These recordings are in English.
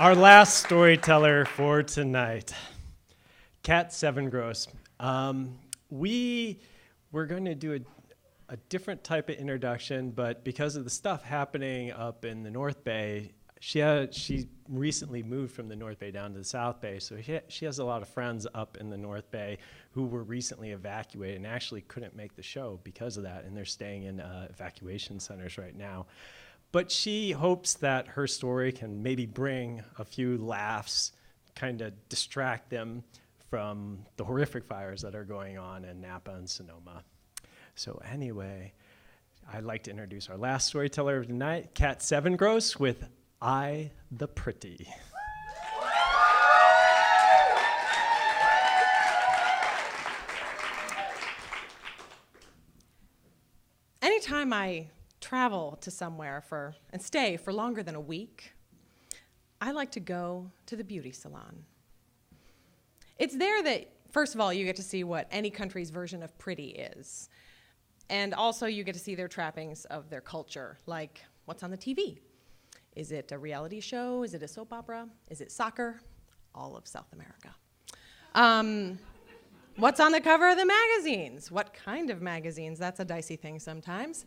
Our last storyteller for tonight, Cvengros. We were going to do a different type of introduction, but because of the stuff happening up in the North Bay, she recently moved from the North Bay down to the South Bay, so she has a lot of friends up in the North Bay who were recently evacuated and actually couldn't make the show because of that, and they're staying in evacuation centers right now. But she hopes that her story can maybe bring a few laughs, kind of distract them from the horrific fires that are going on in Napa and Sonoma. So anyway, I'd like to introduce our last storyteller of tonight, Cvengros, with I the Pretty. Anytime I travel to somewhere and stay for longer than a week, I like to go to the beauty salon. It's there that, first of all, you get to see what any country's version of pretty is. And also you get to see their trappings of their culture, like what's on the TV. Is it a reality show? Is it a soap opera? Is it soccer? All of South America. What's on the cover of the magazines? What kind of magazines? That's a dicey thing sometimes.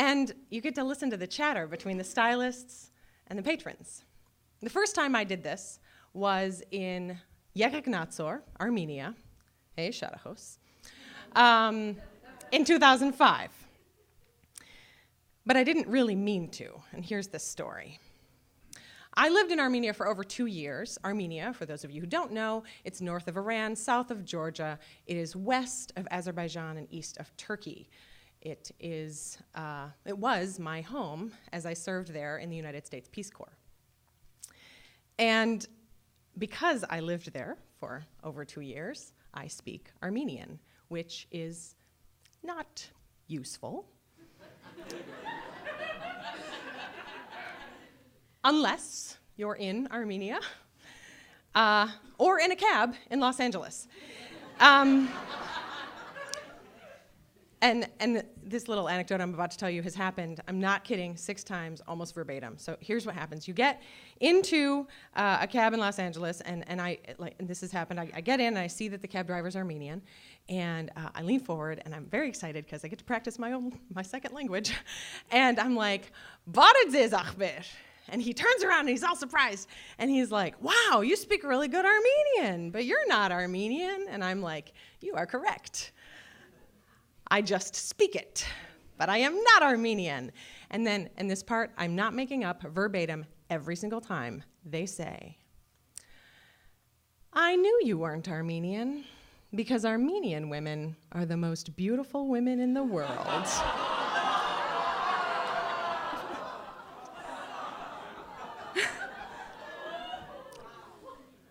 And you get to listen to the chatter between the stylists and the patrons. The first time I did this was in Cvengros, Armenia, hey, Sharahos, in 2005. But I didn't really mean to, and here's the story. I lived in Armenia for over 2 years. Armenia, for those of you who don't know, it's north of Iran, south of Georgia. It is west of Azerbaijan and east of Turkey. It was my home as I served there in the United States Peace Corps. And because I lived there for over 2 years, I speak Armenian, which is not useful. Unless you're in Armenia or in a cab in Los Angeles. And this little anecdote I'm about to tell you has happened, I'm not kidding, 6 times, almost verbatim. So here's what happens. You get into a cab in Los Angeles, and this has happened. I get in, and I see that the cab driver's Armenian, and I lean forward, and I'm very excited because I get to practice my second language. And I'm like, and he turns around, and he's all surprised. And he's like, wow, you speak really good Armenian, but you're not Armenian. And I'm like, you are correct. I just speak it, but I am not Armenian. And then in this part, I'm not making up verbatim every single time they say, I knew you weren't Armenian because Armenian women are the most beautiful women in the world.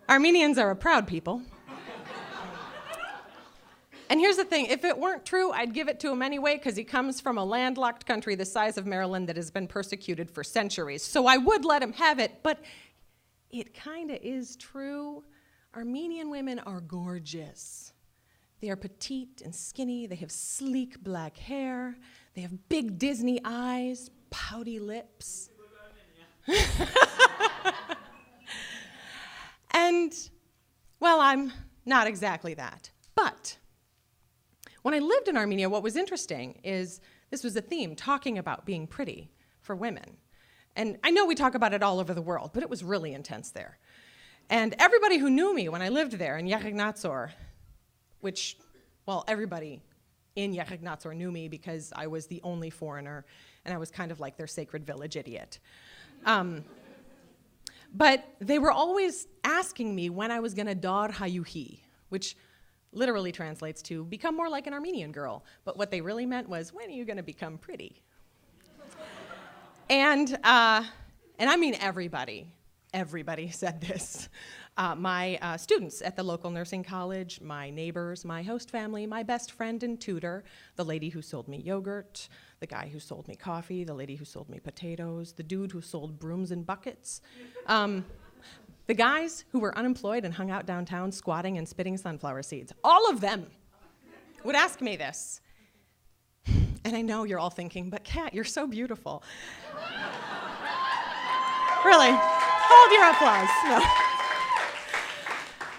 Armenians are a proud people. And here's the thing, if it weren't true, I'd give it to him anyway, because he comes from a landlocked country the size of Maryland that has been persecuted for centuries. So I would let him have it, but it kind of is true. Armenian women are gorgeous. They are petite and skinny. They have sleek black hair. They have big Disney eyes, pouty lips. And, well, I'm not exactly that, but when I lived in Armenia, what was interesting is this was a theme, talking about being pretty for women. And I know we talk about it all over the world, but it was really intense there. And everybody who knew me when I lived there in Cvengros, which, well, everybody in Cvengros knew me because I was the only foreigner, and I was kind of like their sacred village idiot. But they were always asking me when I was going to dar hayuhi, which literally translates to become more like an Armenian girl. But what they really meant was, when are you going to become pretty? And I mean everybody said this. My students at the local nursing college, my neighbors, my host family, my best friend and tutor, the lady who sold me yogurt, the guy who sold me coffee, the lady who sold me potatoes, the dude who sold brooms and buckets. The guys who were unemployed and hung out downtown squatting and spitting sunflower seeds, all of them would ask me this. And I know you're all thinking, but Kat, you're so beautiful. Really. Hold your applause. No.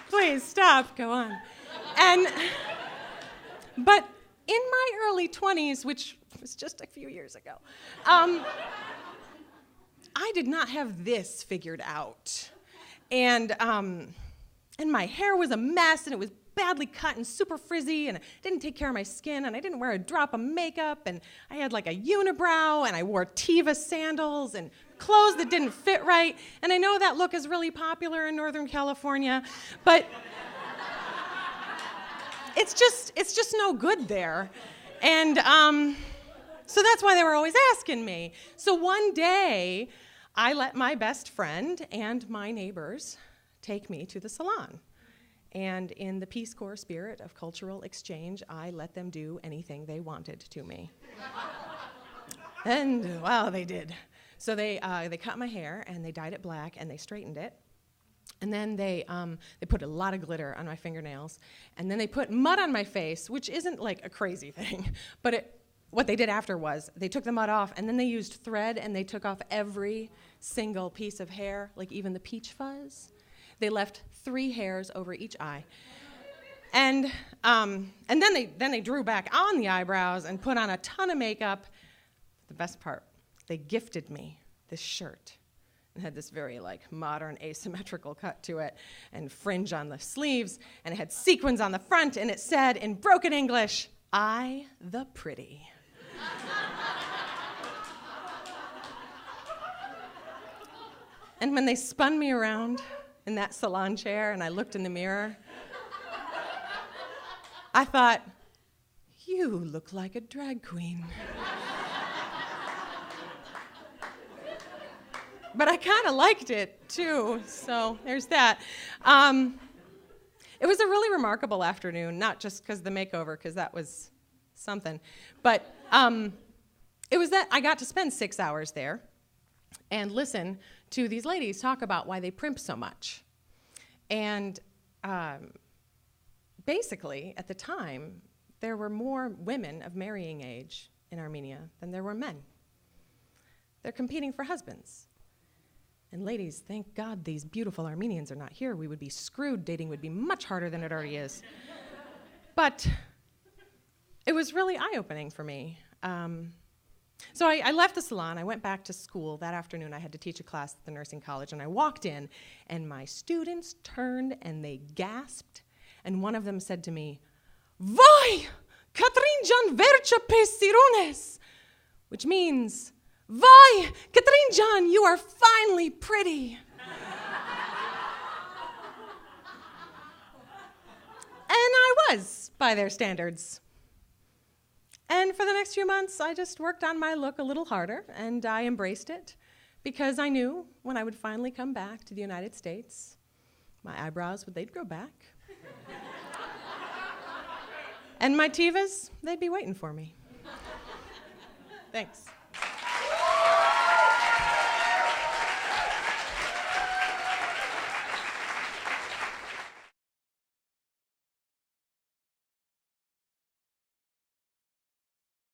Please stop. Go on. But in my early 20s, which was just a few years ago, I did not have this figured out. And my hair was a mess, and it was badly cut and super frizzy, and I didn't take care of my skin, and I didn't wear a drop of makeup, and I had like a unibrow, and I wore TEVAs sandals and clothes that didn't fit right. And I know that look is really popular in Northern California, but it's just no good there. And so that's why they were always asking me. So one day, I let my best friend and my neighbors take me to the salon. And in the Peace Corps spirit of cultural exchange, I let them do anything they wanted to me. And, well, they did. So they cut my hair, and they dyed it black, and they straightened it. And then they put a lot of glitter on my fingernails. And then they put mud on my face, which isn't like a crazy thing. But what they did after was they took the mud off, and then they used thread, and they took off every single piece of hair, like even the peach fuzz. They left 3 hairs over each eye. And then they drew back on the eyebrows and put on a ton of makeup. The best part, they gifted me this shirt. It had this very like modern asymmetrical cut to it and fringe on the sleeves, and it had sequins on the front, and it said in broken English, "I the pretty." And when they spun me around in that salon chair and I looked in the mirror, I thought, you look like a drag queen. But I kind of liked it too, so there's that. It was a really remarkable afternoon, not just because of the makeover, because that was something, but it was that I got to spend 6 hours there and listen to these ladies talk about why they primp so much. And basically, at the time, there were more women of marrying age in Armenia than there were men. They're competing for husbands. And ladies, thank God these beautiful Armenians are not here. We would be screwed. Dating would be much harder than it already is. But it was really eye-opening for me. So I left the salon. I went back to school. That afternoon, I had to teach a class at the nursing college. And I walked in, and my students turned, and they gasped. And one of them said to me, "Vai, Katrinjan vercha pesirunes," which means, "Vai, Katrinjan, you are finally pretty." And I was, by their standards. And for the next few months, I just worked on my look a little harder, and I embraced it because I knew when I would finally come back to the United States, my eyebrows, they'd grow back. And my TEVAs, they'd be waiting for me. Thanks.